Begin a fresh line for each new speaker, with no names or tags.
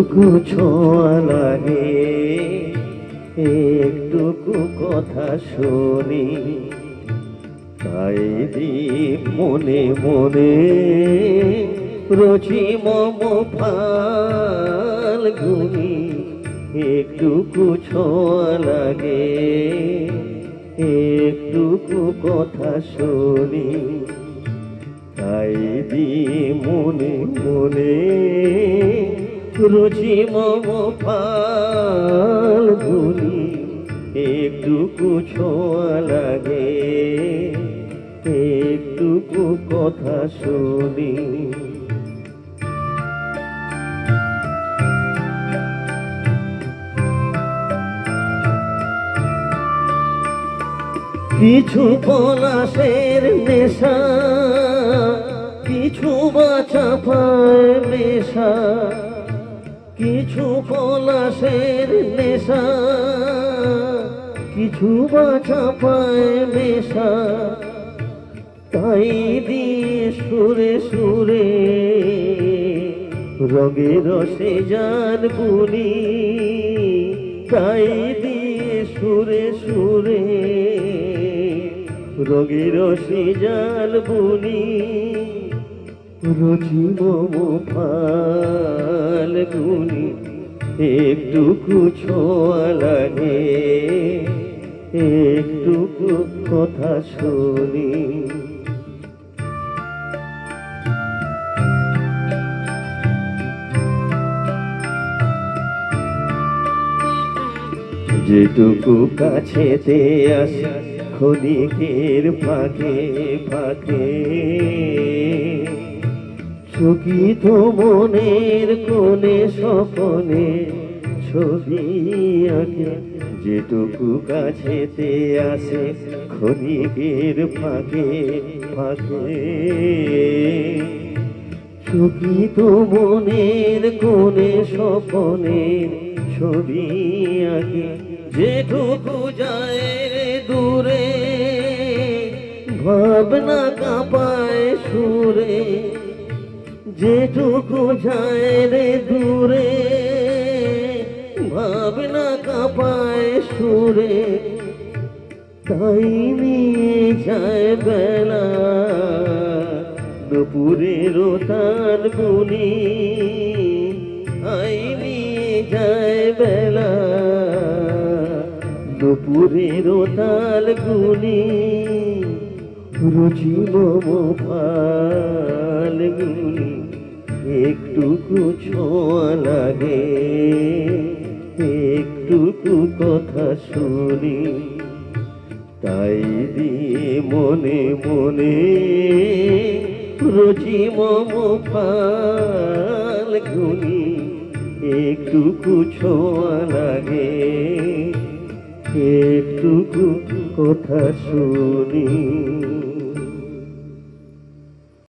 একটুকু ছোঁয়া লাগে, একটুকু কথা শুনি, তাই দি মনে মনে রচি মম ফাল্গুনি। একটুকু ছোঁয়া লাগে, একটুকু কথা শুনি, তাই দি মনে মনে রুচি মম ফাল্গুনি। একটুকু ছোঁয়া লাগে, একটুকু কথা শুনি। কিছু পলাশের নেশা, কিছু বাছা পায় নেশা, কিছু পলাশের নেশা, কিছু বাছা পায় নেশা, তাই দিয়ে সুরে সুরে রঙে রসে যান বুনি, তাই দিয়ে সুরে সুরে রঙে রসে জাল বুনি। রচি মম ফাল্গুনি, একটুকু ছোঁয়া লাগে, একটুকু কথা শুনি। যেটুকু কাছেতে আসে ক্ষণিকের ফাঁকে ফাঁকে, চকিত মনের কোণে স্বপনে ছবি আঁকে। যেটুকু কাছেতে আসে ক্ষণিকের ফাঁকে ফাঁকে, চকিত মনের কোণে স্বপনে ছবি আঁকে। যেটুকু যায় দূরে ভাবনা কাঁপায় সুরে, যেটুকু যায় রে দূরে ভাবনা কাঁপায় সুরে, তাই নিয়ে যায় বেলা দুপুরের তাল বুনি, তাই নিয়ে যায় বেলা দুপুরের তাল গুনি। রুচি মম ফাল্গুনি, একটুকু ছোঁয়া লাগে, একটুকু কথা শুনি, তাই দিয়ে মনে মনে রুচি মম ফাল্গুনি। একটুকু ছোঁয়া লাগে, একটুকু কথা শুনি।